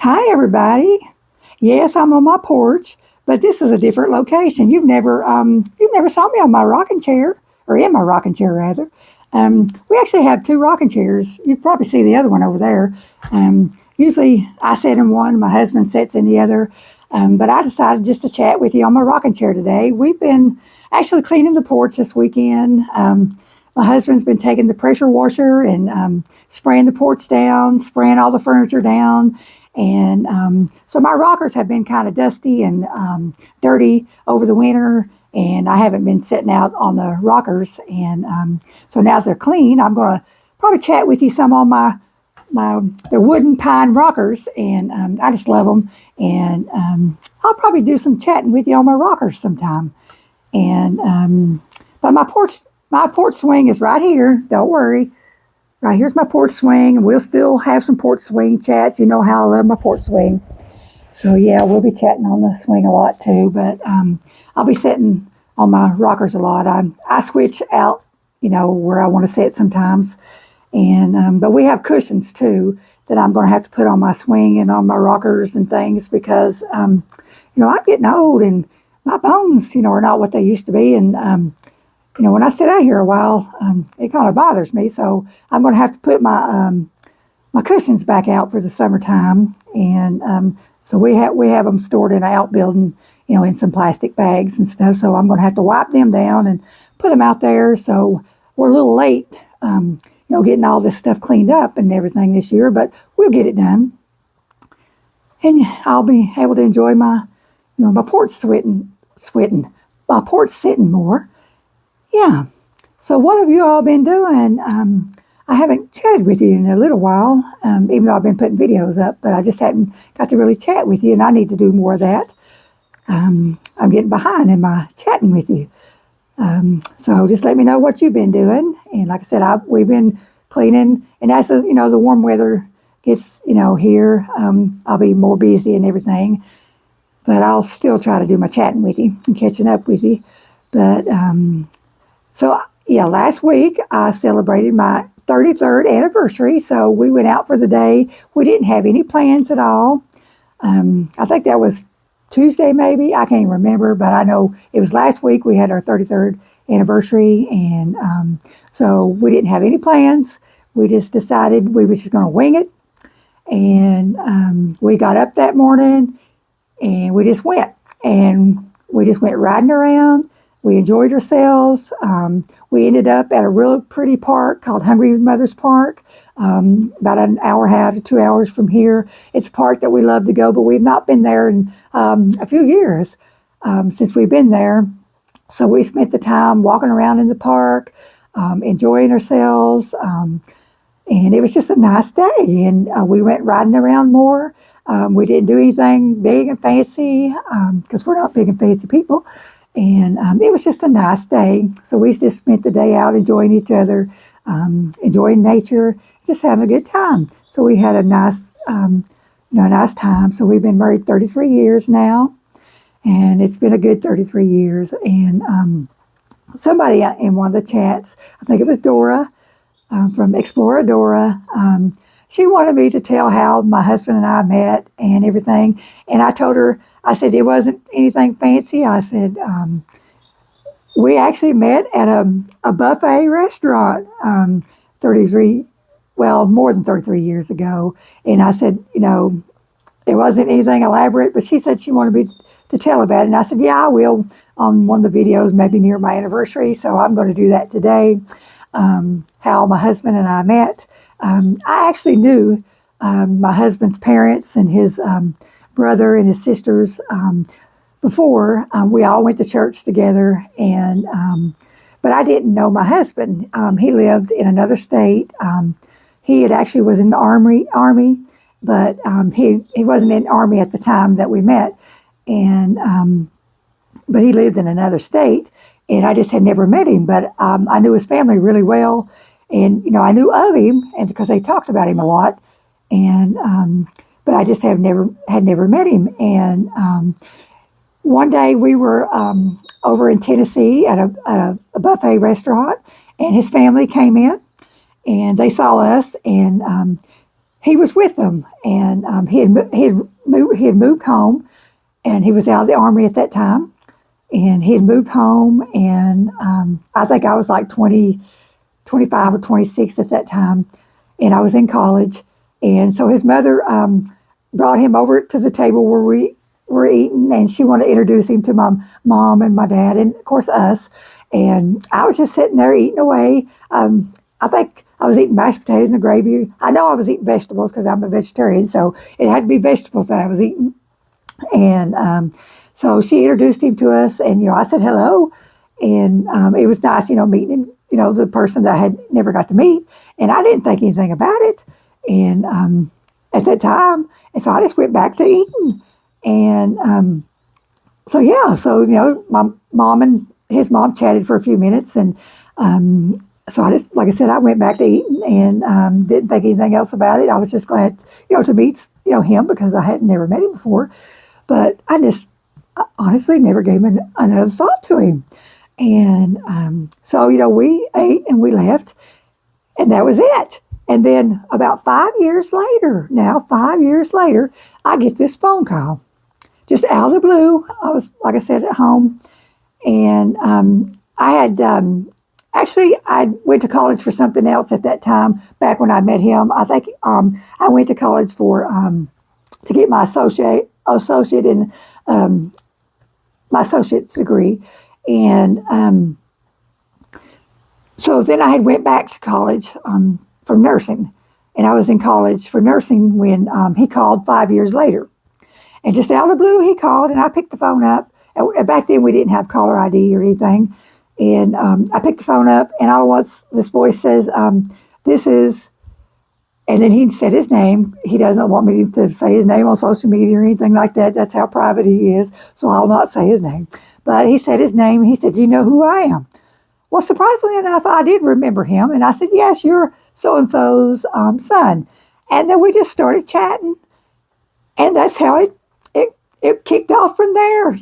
Hi, everybody. Yes, I'm on my porch, but this is a different location. You've never saw me on my rocking chair, or in my rocking chair rather. We actually have two rocking chairs. You probably see the other one over there. Usually, I sit in one, my husband sits in the other. But I decided just to chat with you on my rocking chair today. We've been actually cleaning the porch this weekend. My husband's been taking the pressure washer and spraying the porch down, spraying all the furniture down. And so my rockers have been kind of dusty and dirty over the winter, and I haven't been sitting out on the rockers. And so now that they're clean, I'm going to probably chat with you some on the wooden pine rockers, and I just love them. And I'll probably do some chatting with you on my rockers sometime. And but my porch swing is right here. Don't worry. Right here's my porch swing, and we'll still have some porch swing chats. You know how I love my porch swing. So yeah, we'll be chatting on the swing a lot too. But I'll be sitting on my rockers a lot. I switch out, where I want to sit sometimes. And but we have cushions too that I'm going to have to put on my swing and on my rockers and things because I'm getting old and my bones, are not what they used to be. And when I sit out here a while, it kind of bothers me. So I'm going to have to put my cushions back out for the summertime. And so we have them stored in an outbuilding, in some plastic bags and stuff. So I'm going to have to wipe them down and put them out there. So we're a little late, getting all this stuff cleaned up and everything this year, but we'll get it done. And I'll be able to enjoy my porch my porch sitting more. Yeah. So what have you all been doing? I haven't chatted with you in a little while, even though I've been putting videos up, but I just hadn't got to really chat with you, and I need to do more of that. I'm getting behind in my chatting with you. So just let me know what you've been doing. And like I said, we've been cleaning, and as the warm weather gets, here, I'll be more busy and everything, but I'll still try to do my chatting with you and catching up with you. But, so yeah, last week I celebrated my 33rd anniversary. So we went out for the day. We didn't have any plans at all. I think that was Tuesday, maybe. I can't even remember, but I know it was last week we had our 33rd anniversary. And so we didn't have any plans. We just decided we were just going to wing it. And we got up that morning and we just went. And we just went riding around. We enjoyed ourselves. We ended up at a real pretty park called Hungry Mother's Park, about an hour and a half to 2 hours from here. It's a park that we love to go, but we've not been there in a few years since we've been there. So we spent the time walking around in the park, enjoying ourselves, and it was just a nice day. And we went riding around more. We didn't do anything big and fancy because we're not big and fancy people. And it was just a nice day. So we just spent the day out enjoying each other, enjoying nature, just having a good time. So we had a nice time. So we've been married 33 years now, and it's been a good 33 years. And somebody in one of the chats, I think it was Dora from Explorer Dora, she wanted me to tell how my husband and I met and everything. And I told her, I said, it wasn't anything fancy. I said, we actually met at a buffet restaurant more than 33 years ago. And I said, it wasn't anything elaborate, but she said she wanted me to tell about it. And I said, yeah, I will on one of the videos, maybe near my anniversary. So I'm going to do that today, how my husband and I met. I actually knew my husband's parents and his brother and his sisters before. We all went to church together, and but I didn't know my husband. He lived in another state. He had actually was in the army, but he wasn't in the army at the time that we met, and but he lived in another state, and I just had never met him. But I knew his family really well, and I knew of him, and because they talked about him a lot, and but I just had never met him. And one day we were over in Tennessee at a buffet restaurant, and his family came in, and they saw us, and he was with them, and he had moved home, and he was out of the army at that time, and he had moved home, and I think I was like 25 or 26 at that time, and I was in college, and so his mother brought him over to the table where we were eating, and she wanted to introduce him to my mom and my dad, and of course us. And I was just sitting there eating away. I think I was eating mashed potatoes and gravy. I know I was eating vegetables because I'm a vegetarian, so it had to be vegetables that I was eating. And so she introduced him to us, and I said hello, and it was nice, meeting him, the person that I had never got to meet, and I didn't think anything about it, and at that time, and so I just went back to eating, and so yeah, so my mom and his mom chatted for a few minutes, and so I just, like I said, I went back to eating and didn't think anything else about it. I was just glad, to meet, him because I had never met him before. But I just honestly never gave another thought to him. And so, we ate and we left, and that was it. And then about 5 years later, I get this phone call just out of the blue. I was, like I said, at home, and I had actually I went to college for something else at that time. Back when I met him, I think I went to college for to get my associate in my associate's degree, and so then I had went back to college for nursing, and I was in college for nursing when he called 5 years later. And just out of the blue, he called, and I picked the phone up. And back then, we didn't have caller ID or anything. And I picked the phone up, and all at once, this voice says, this is, and then he said his name. He doesn't want me to say his name on social media or anything like that. That's how private he is, so I'll not say his name. But he said his name, and he said, "Do you know who I am?" Well, surprisingly enough, I did remember him. And I said, "Yes, you're so-and-so's son." And then we just started chatting. And that's how it kicked off from there,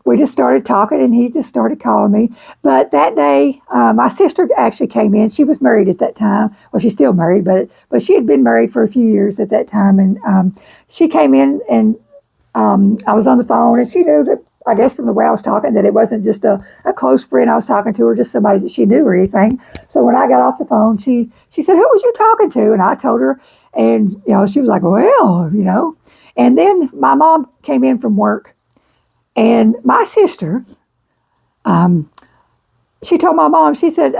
we just started talking, and he just started calling me. But that day, my sister actually came in. She was married at that time. Well, she's still married, but she had been married for a few years at that time. And she came in, and I was on the phone, and she knew that, I guess from the way I was talking, that it wasn't just a close friend I was talking to, or just somebody that she knew or anything. So when I got off the phone, she said, "Who was you talking to?" And I told her, and she was like, "Well." And then my mom came in from work, and my sister, she told my mom, she said,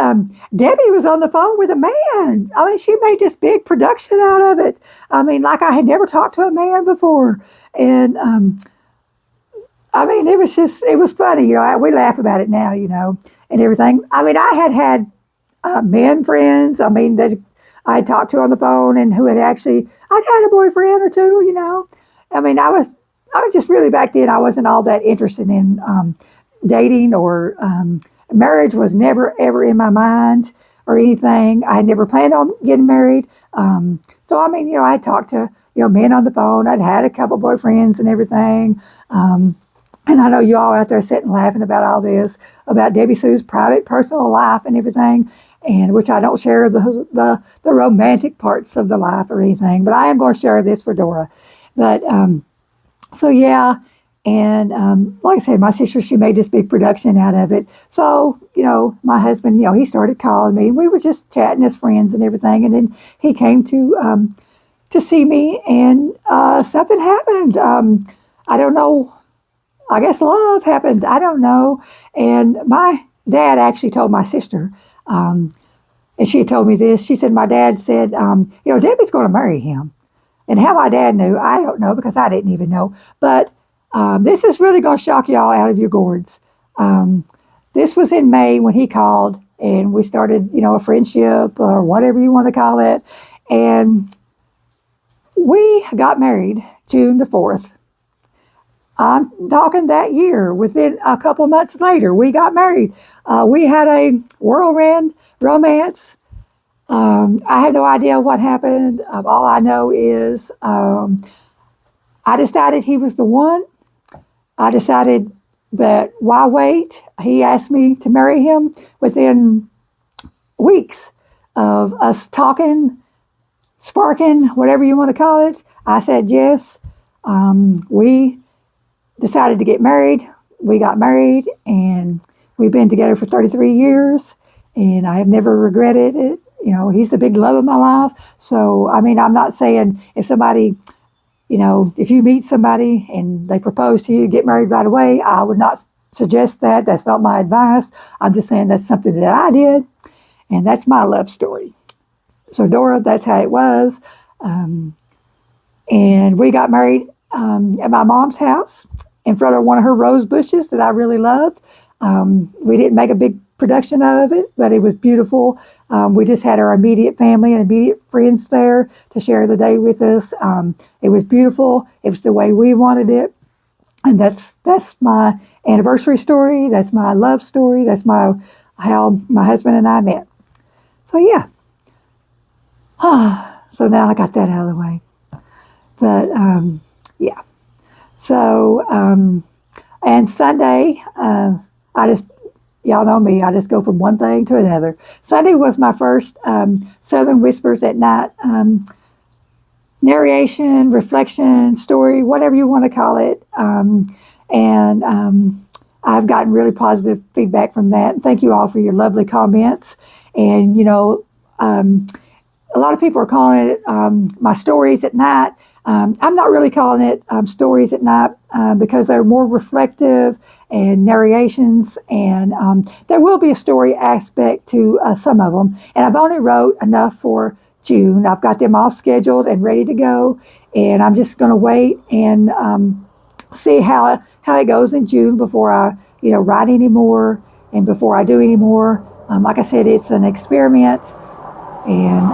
"Debbie was on the phone with a man." I mean, she made this big production out of it. I mean, like I had never talked to a man before. And I mean, it was funny, we laugh about it now, and everything. I mean, I had men friends, that I had talked to on the phone, and who I'd had a boyfriend or two. I mean, I was just really, back then, I wasn't all that interested in dating, or marriage was never, ever in my mind or anything. I had never planned on getting married. So, I mean, I talked to, men on the phone. I'd had a couple boyfriends and everything. And I know you all out there sitting laughing about all this, about Debbie Sue's private, personal life and everything, and which I don't share the romantic parts of the life or anything, but I am going to share this for Dora. But so yeah, and like I said, my sister, she made this big production out of it. So my husband, he started calling me, and we were just chatting as friends and everything, and then he came to see me, and something happened. I don't know. I guess love happened. I don't know. And my dad actually told my sister, and she had told me this. She said, my dad said, Debbie's going to marry him. And how my dad knew, I don't know, because I didn't even know. But this is really going to shock y'all out of your gourds. This was in May when he called, and we started, a friendship or whatever you want to call it. And we got married June the 4th. I'm talking that year. Within a couple months later, we got married. We had a whirlwind romance. I had no idea what happened. All I know is I decided he was the one. I decided that why wait? He asked me to marry him within weeks of us talking, sparking, whatever you want to call it. I said yes. We decided to get married. We got married, and we've been together for 33 years, and I have never regretted it. He's the big love of my life. So, I mean, I'm not saying if somebody, if you meet somebody and they propose to you, get married right away, I would not suggest that. That's not my advice. I'm just saying that's something that I did, and that's my love story. So, Dora, that's how it was. And we got married at my mom's house in front of one of her rose bushes that I really loved. We didn't make a big production of it, but it was beautiful. We just had our immediate family and immediate friends there to share the day with us. It was beautiful. It was the way we wanted it. And that's my anniversary story. That's my love story. That's how my husband and I met. So, yeah. So now I got that out of the way. But, yeah. So, and Sunday, y'all know me, I just go from one thing to another. Sunday was my first Southern Whispers at Night narration, reflection, story, whatever you want to call it. And I've gotten really positive feedback from that. Thank you all for your lovely comments. And, a lot of people are calling it my stories at night. I'm not really calling it stories at night because they're more reflective and narrations, and there will be a story aspect to some of them. And I've only wrote enough for June. I've got them all scheduled and ready to go, and I'm just going to wait and see how it goes in June before I write any more and before I do any more. Like I said, it's an experiment, and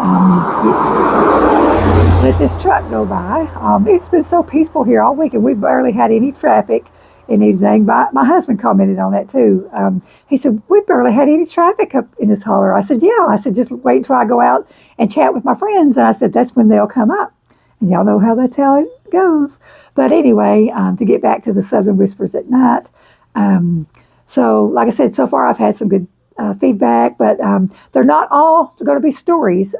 let this truck go by. It's been so peaceful here all week, and we barely had any traffic and anything. My husband commented on that too. He said, we barely had any traffic up in this holler. I said, yeah. I said, just wait until I go out and chat with my friends. And I said, that's when they'll come up. And y'all know that's how it goes. But anyway, to get back to the Southern Whispers at Night. So like I said, so far I've had some good feedback, but they're not all going to be stories.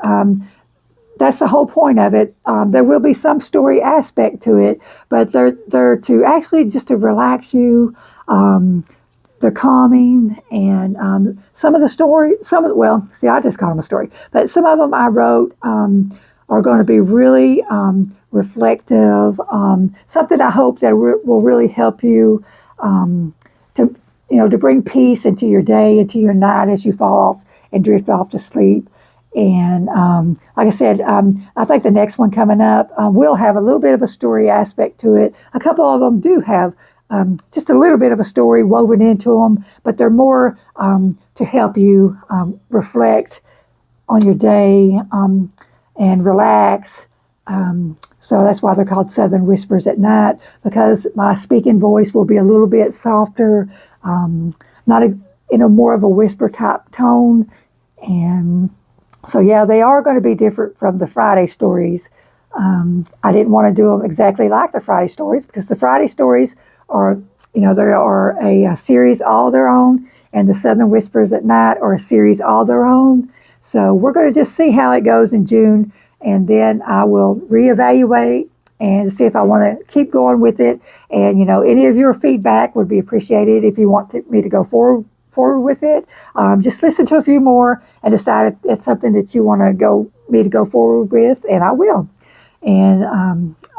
That's the whole point of it. There will be some story aspect to it, but they're to actually just to relax you. They're calming, and some of the story, I just call them a story, but some of them I wrote are going to be really reflective. Something I hope that will really help you to bring peace into your day, into your night as you fall off and drift off to sleep. And like I said, I think the next one coming up will have a little bit of a story aspect to it. A couple of them do have just a little bit of a story woven into them, but they're more to help you reflect on your day and relax. So that's why they're called Southern Whispers at Night, because my speaking voice will be a little bit softer, not more of a whisper type tone. And so, yeah, they are going to be different from the Friday stories. I didn't want to do them exactly like the Friday stories, because the Friday stories are, they are a series all their own, and the Southern Whispers at Night are a series all their own. So we're going to just see how it goes in June, and then I will reevaluate and see if I want to keep going with it. And, any of your feedback would be appreciated if you want me to go forward with it. Just listen to a few more and decide if it's something that you want me to go forward with, and I will. And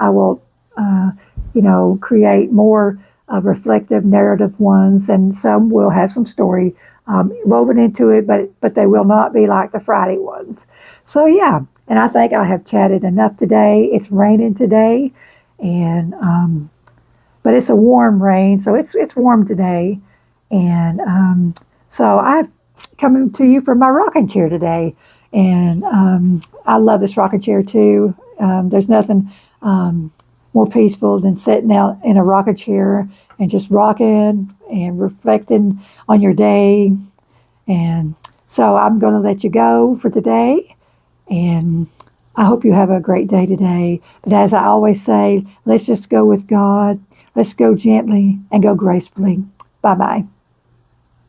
I will, create more reflective narrative ones, and some will have some story woven into it, but they will not be like the Friday ones. So, yeah, and I think I have chatted enough today. It's raining today, and but it's a warm rain, so it's warm today. And so I've come to you from my rocking chair today, and I love this rocking chair too. There's nothing more peaceful than sitting out in a rocking chair and just rocking and reflecting on your day. And so I'm going to let you go for today, and I hope you have a great day today. But as I always say, let's just go with God. Let's go gently and go gracefully. Bye-bye.